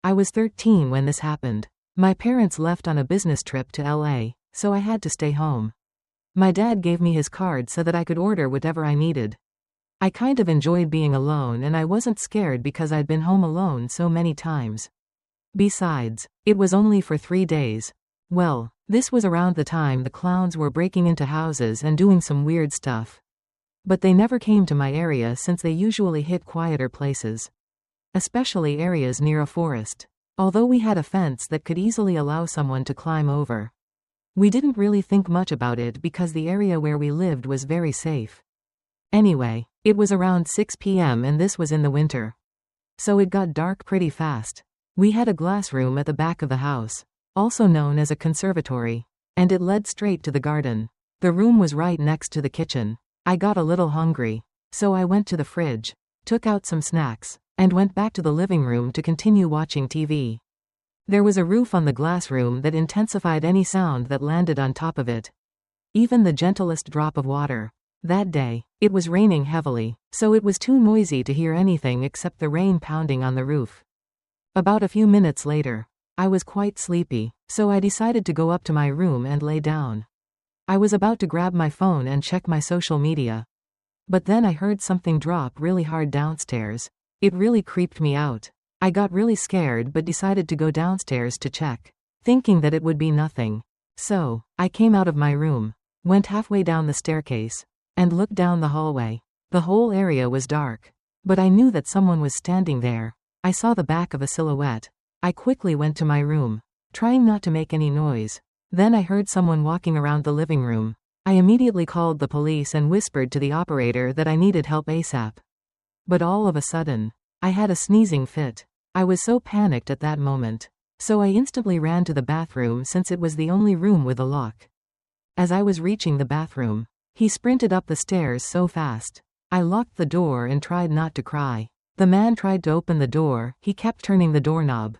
I was 13 when this happened. My parents left on a business trip to LA, so I had to stay home. My dad gave me his card so that I could order whatever I needed. I kind of enjoyed being alone and I wasn't scared because I'd been home alone so many times. Besides, it was only for 3 days. Well, this was around the time the clowns were breaking into houses and doing some weird stuff. But they never came to my area since they usually hit quieter places. Especially areas near a forest. Although we had a fence that could easily allow someone to climb over. We didn't really think much about it because the area where we lived was very safe. Anyway, it was around 6 p.m. and this was in the winter. So it got dark pretty fast. We had a glass room at the back of the house, also known as a conservatory, and it led straight to the garden. The room was right next to the kitchen. I got a little hungry, so I went to the fridge, took out some snacks, and went back to the living room to continue watching TV. There was a roof on the glass room that intensified any sound that landed on top of it. Even the gentlest drop of water. That day, it was raining heavily, so it was too noisy to hear anything except the rain pounding on the roof. About a few minutes later, I was quite sleepy, so I decided to go up to my room and lay down. I was about to grab my phone and check my social media. But then I heard something drop really hard downstairs. It really creeped me out. I got really scared but decided to go downstairs to check, thinking that it would be nothing. So, I came out of my room, went halfway down the staircase, and looked down the hallway. The whole area was dark. But I knew that someone was standing there. I saw the back of a silhouette. I quickly went to my room, trying not to make any noise. Then I heard someone walking around the living room. I immediately called the police and whispered to the operator that I needed help ASAP. But all of a sudden, I had a sneezing fit. I was so panicked at that moment. So I instantly ran to the bathroom since it was the only room with a lock. As I was reaching the bathroom, he sprinted up the stairs so fast. I locked the door and tried not to cry. The man tried to open the door, he kept turning the doorknob.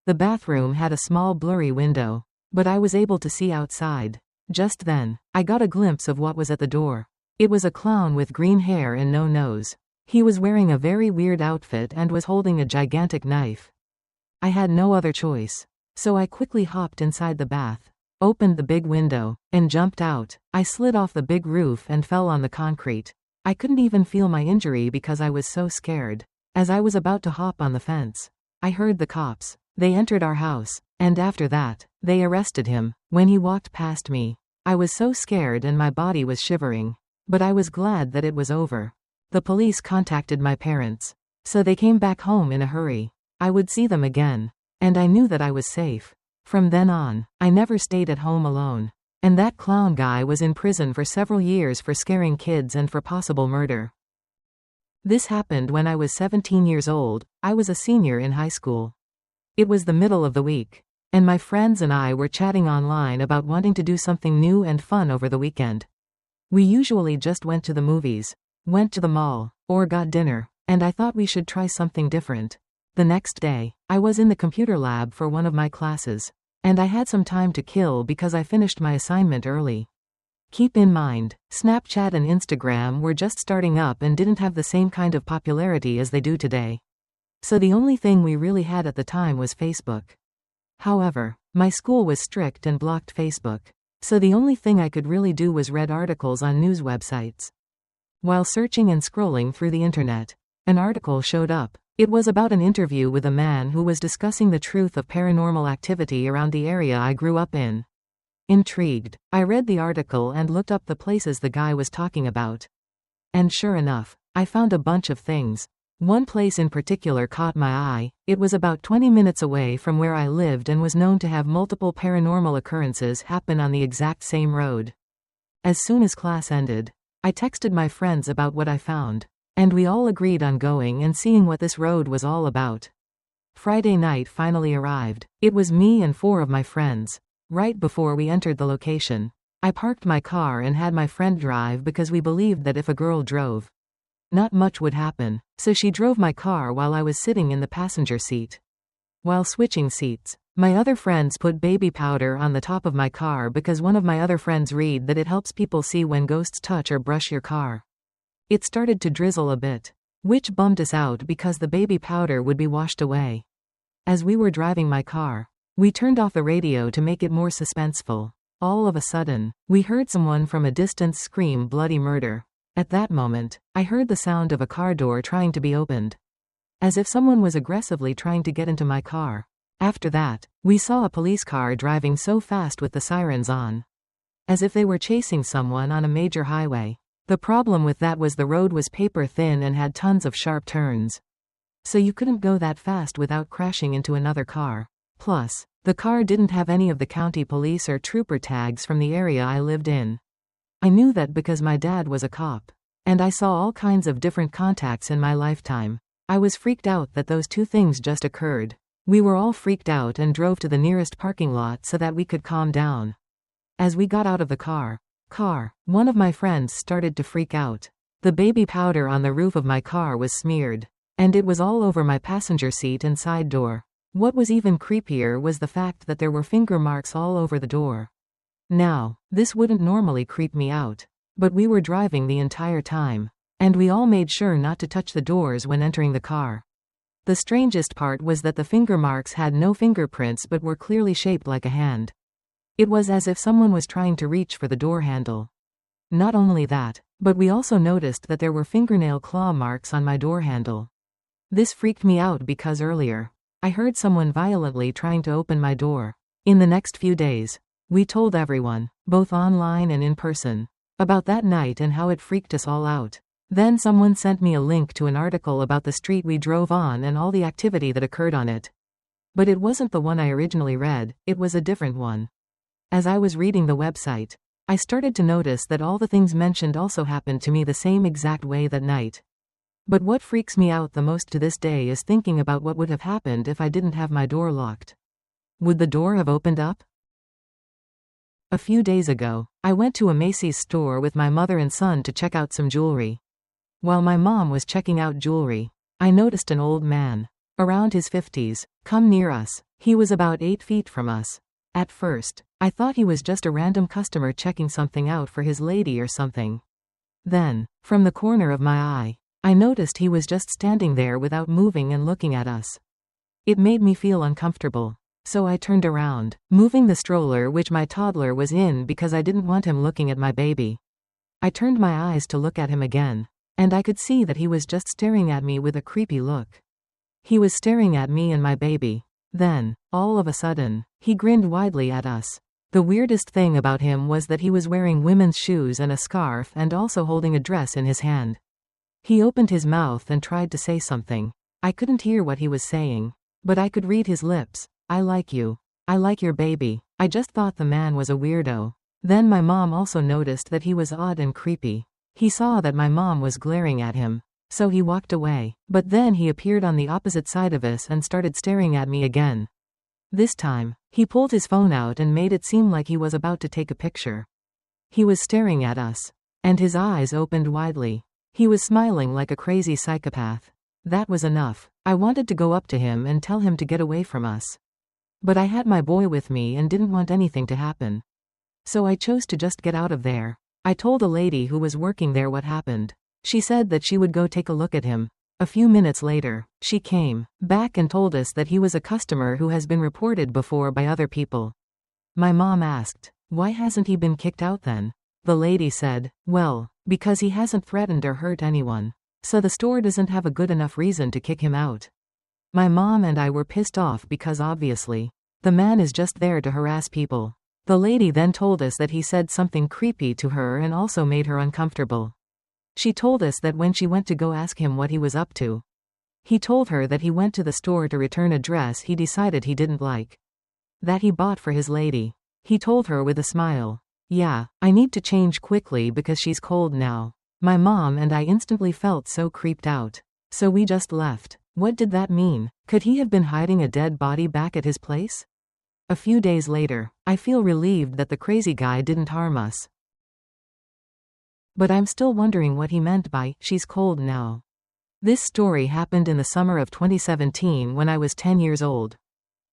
The bathroom had a small blurry window, but I was able to see outside. Just then, I got a glimpse of what was at the door. It was a clown with green hair and no nose. He was wearing a very weird outfit and was holding a gigantic knife. I had no other choice. So I quickly hopped inside the bath, opened the big window, and jumped out. I slid off the big roof and fell on the concrete. I couldn't even feel my injury because I was so scared. As I was about to hop on the fence, I heard the cops. They entered our house, and after that, they arrested him. When he walked past me, I was so scared and my body was shivering. But I was glad that it was over. The police contacted my parents, so they came back home in a hurry. I would see them again, and I knew that I was safe. From then on, I never stayed at home alone. And that clown guy was in prison for several years for scaring kids and for possible murder. This happened when I was 17 years old. I was a senior in high school. It was the middle of the week, and my friends and I were chatting online about wanting to do something new and fun over the weekend. We usually just went to the movies, went to the mall, or got dinner, and I thought we should try something different. The next day, I was in the computer lab for one of my classes, and I had some time to kill because I finished my assignment early. Keep in mind, Snapchat and Instagram were just starting up and didn't have the same kind of popularity as they do today. So the only thing we really had at the time was Facebook. However, my school was strict and blocked Facebook, so the only thing I could really do was read articles on news websites. While searching and scrolling through the internet, an article showed up. It was about an interview with a man who was discussing the truth of paranormal activity around the area I grew up in. Intrigued, I read the article and looked up the places the guy was talking about. And sure enough, I found a bunch of things. One place in particular caught my eye. It was about 20 minutes away from where I lived and was known to have multiple paranormal occurrences happen on the exact same road. As soon as class ended, I texted my friends about what I found, and we all agreed on going and seeing what this road was all about. Friday night finally arrived. It was me and 4 of my friends. Right before we entered the location, I parked my car and had my friend drive because we believed that if a girl drove, not much would happen, so she drove my car while I was sitting in the passenger seat. While switching seats, my other friends put baby powder on the top of my car because one of my other friends read that it helps people see when ghosts touch or brush your car. It started to drizzle a bit, which bummed us out because the baby powder would be washed away. As we were driving my car, we turned off the radio to make it more suspenseful. All of a sudden, we heard someone from a distance scream bloody murder. At that moment, I heard the sound of a car door trying to be opened. As if someone was aggressively trying to get into my car. After that, we saw a police car driving so fast with the sirens on. As if they were chasing someone on a major highway. The problem with that was the road was paper thin and had tons of sharp turns. So you couldn't go that fast without crashing into another car. Plus, the car didn't have any of the county police or trooper tags from the area I lived in. I knew that because my dad was a cop. And I saw all kinds of different contacts in my lifetime. I was freaked out that those two things just occurred. We were all freaked out and drove to the nearest parking lot so that we could calm down. As we got out of the car, one of my friends started to freak out. The baby powder on the roof of my car was smeared. And it was all over my passenger seat and side door. What was even creepier was the fact that there were finger marks all over the door. Now, this wouldn't normally creep me out. But we were driving the entire time. And we all made sure not to touch the doors when entering the car. The strangest part was that the finger marks had no fingerprints but were clearly shaped like a hand. It was as if someone was trying to reach for the door handle. Not only that, but we also noticed that there were fingernail claw marks on my door handle. This freaked me out because earlier, I heard someone violently trying to open my door. In the next few days, we told everyone, both online and in person, about that night and how it freaked us all out. Then someone sent me a link to an article about the street we drove on and all the activity that occurred on it. But it wasn't the one I originally read, it was a different one. As I was reading the website, I started to notice that all the things mentioned also happened to me the same exact way that night. But what freaks me out the most to this day is thinking about what would have happened if I didn't have my door locked. Would the door have opened up? A few days ago, I went to a Macy's store with my mother and son to check out some jewelry. While my mom was checking out jewelry, I noticed an old man, around his 50s, come near us. He was about 8 feet from us. At first, I thought he was just a random customer checking something out for his lady or something. Then, from the corner of my eye, I noticed he was just standing there without moving and looking at us. It made me feel uncomfortable. So I turned around, moving the stroller which my toddler was in because I didn't want him looking at my baby. I turned my eyes to look at him again, and I could see that he was just staring at me with a creepy look. He was staring at me and my baby. Then, all of a sudden, he grinned widely at us. The weirdest thing about him was that he was wearing women's shoes and a scarf and also holding a dress in his hand. He opened his mouth and tried to say something. I couldn't hear what he was saying, but I could read his lips. I like you. I like your baby. I just thought the man was a weirdo. Then my mom also noticed that he was odd and creepy. He saw that my mom was glaring at him, so he walked away. But then he appeared on the opposite side of us and started staring at me again. This time, he pulled his phone out and made it seem like he was about to take a picture. He was staring at us, and his eyes opened widely. He was smiling like a crazy psychopath. That was enough. I wanted to go up to him and tell him to get away from us. But I had my boy with me and didn't want anything to happen. So I chose to just get out of there. I told a lady who was working there what happened. She said that she would go take a look at him. A few minutes later, she came back and told us that he was a customer who has been reported before by other people. My mom asked, "Why hasn't he been kicked out then?" The lady said, "Well, because he hasn't threatened or hurt anyone. So the store doesn't have a good enough reason to kick him out." My mom and I were pissed off because obviously, the man is just there to harass people. The lady then told us that he said something creepy to her and also made her uncomfortable. She told us that when she went to go ask him what he was up to, he told her that he went to the store to return a dress he decided he didn't like, that he bought for his lady. He told her with a smile, "Yeah, I need to change quickly because she's cold now." My mom and I instantly felt so creeped out. So we just left. What did that mean? Could he have been hiding a dead body back at his place? A few days later, I feel relieved that the crazy guy didn't harm us. But I'm still wondering what he meant by, "she's cold now." This story happened in the summer of 2017 when I was 10 years old.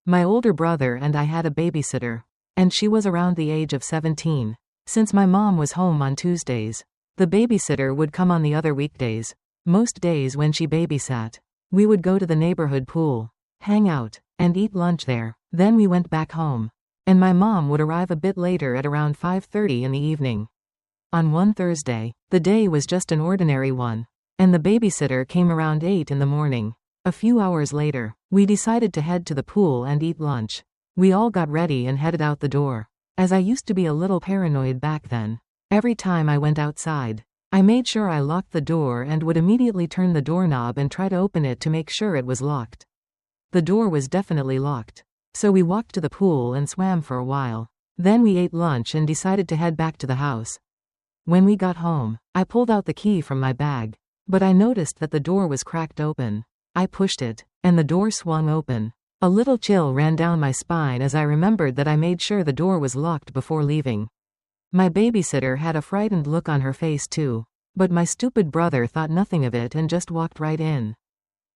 My older brother and I had a babysitter, and she was around the age of 17. Since my mom was home on Tuesdays, the babysitter would come on the other weekdays. Most days when she babysat, we would go to the neighborhood pool. hang out, and eat lunch there. Then we went back home. And my mom would arrive a bit later at around 5:30 in the evening. On one Thursday, the day was just an ordinary one. And the babysitter came around 8 in the morning. A few hours later, we decided to head to the pool and eat lunch. We all got ready and headed out the door. As I used to be a little paranoid back then, every time I went outside, I made sure I locked the door and would immediately turn the doorknob and try to open it to make sure it was locked. The door was definitely locked. So we walked to the pool and swam for a while. Then we ate lunch and decided to head back to the house. When we got home, I pulled out the key from my bag, but I noticed that the door was cracked open. I pushed it, and the door swung open. A little chill ran down my spine as I remembered that I made sure the door was locked before leaving. My babysitter had a frightened look on her face too, but my stupid brother thought nothing of it and just walked right in.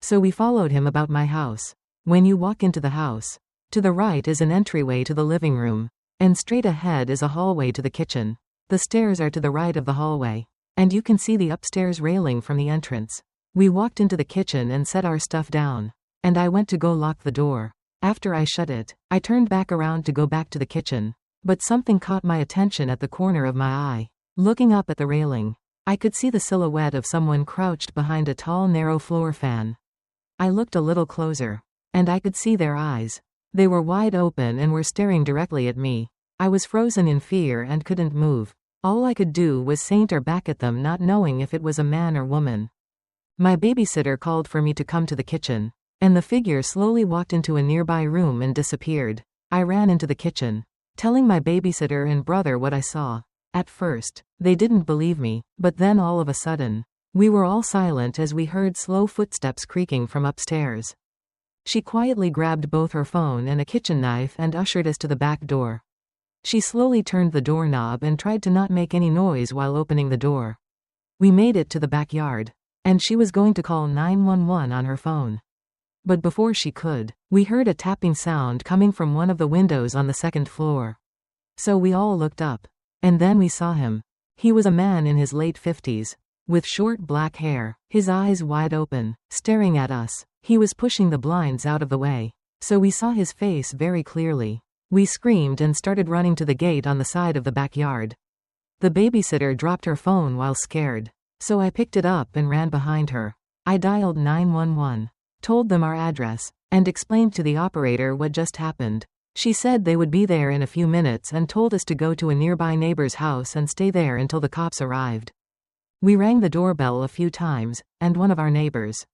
So we followed him about my house. When you walk into the house, to the right is an entryway to the living room, and straight ahead is a hallway to the kitchen. The stairs are to the right of the hallway, and you can see the upstairs railing from the entrance. We walked into the kitchen and set our stuff down, and I went to go lock the door. After I shut it, I turned back around to go back to the kitchen, but something caught my attention at the corner of my eye. Looking up at the railing, I could see the silhouette of someone crouched behind a tall narrow floor fan. I looked a little closer, and I could see their eyes. They were wide open and were staring directly at me. I was frozen in fear and couldn't move. All I could do was saunter back at them, not knowing if it was a man or woman. My babysitter called for me to come to the kitchen, and the figure slowly walked into a nearby room and disappeared. I ran into the kitchen, telling my babysitter and brother what I saw. At first, they didn't believe me, but then all of a sudden, we were all silent as we heard slow footsteps creaking from upstairs. She quietly grabbed both her phone and a kitchen knife and ushered us to the back door. She slowly turned the doorknob and tried to not make any noise while opening the door. We made it to the backyard, and she was going to call 911 on her phone. But before she could, we heard a tapping sound coming from one of the windows on the second floor. So we all looked up, and then we saw him. He was a man in his late 50s, with short black hair, his eyes wide open, staring at us. He was pushing the blinds out of the way, so we saw his face very clearly. We screamed and started running to the gate on the side of the backyard. The babysitter dropped her phone while scared, so I picked it up and ran behind her. I dialed 911, told them our address, and explained to the operator what just happened. She said they would be there in a few minutes and told us to go to a nearby neighbor's house and stay there until the cops arrived. We rang the doorbell a few times, and one of our neighbors,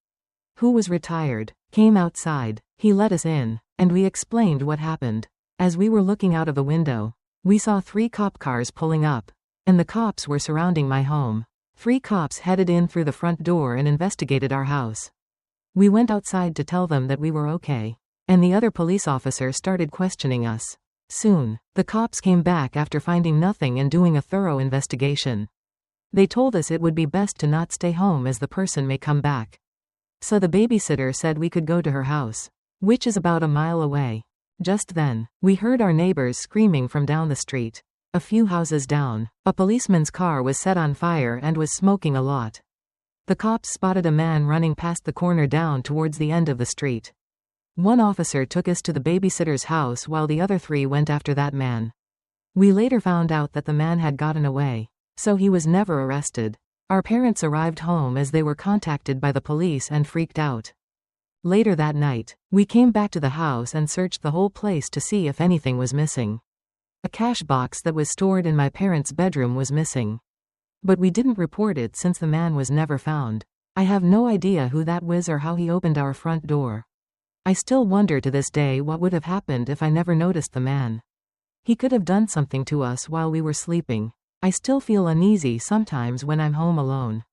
who was retired, came outside. He let us in, and we explained what happened. As we were looking out of the window, we saw 3 cop cars pulling up, and the cops were surrounding my home. 3 cops headed in through the front door and investigated our house. We went outside to tell them that we were okay, and the other police officer started questioning us. Soon, the cops came back after finding nothing and doing a thorough investigation. They told us it would be best to not stay home as the person may come back. So the babysitter said we could go to her house, which is about a mile away. Just then, we heard our neighbors screaming from down the street. A few houses down, a policeman's car was set on fire and was smoking a lot. The cops spotted a man running past the corner down towards the end of the street. One officer took us to the babysitter's house while the other 3 went after that man. We later found out that the man had gotten away, so he was never arrested. Our parents arrived home as they were contacted by the police and freaked out. Later that night, we came back to the house and searched the whole place to see if anything was missing. A cash box that was stored in my parents' bedroom was missing. But we didn't report it since the man was never found. I have no idea who that was or how he opened our front door. I still wonder to this day what would have happened if I never noticed the man. He could have done something to us while we were sleeping. I still feel uneasy sometimes when I'm home alone.